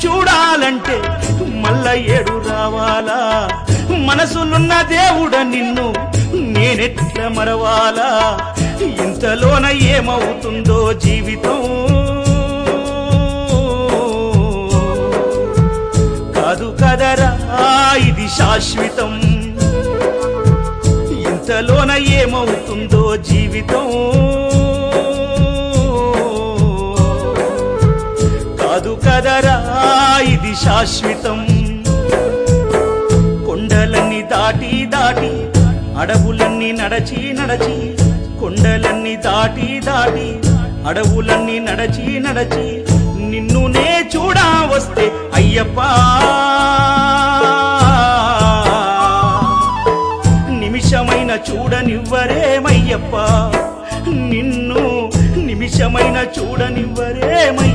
చూడాలంటే మల్ల ఏడు రావాలా మనసులున్న దేవుడ నిన్ను నేనెట్ల మరవాలా ఇంతలోన ఏమవుతుందో జీవితం కాదు కదరా ఇది శాశ్వతం ఇంతలోన ఏమవుతుందో జీవితం కాదు కదరా ఇది శాశ్వతం కొండలన్నీ దాటి దాటి అడవులన్నీ నడచి నడచి కొండలన్నీ దాటి దాటి అడవులన్నీ నడచి నడచి నిన్ను నే చూడా వస్తే అయ్యప్ప నిమిషమైన చూడనివ్వరేమయ్యప్ప నిన్ను నిమిషమైన చూడనివ్వరేమయ్యప్ప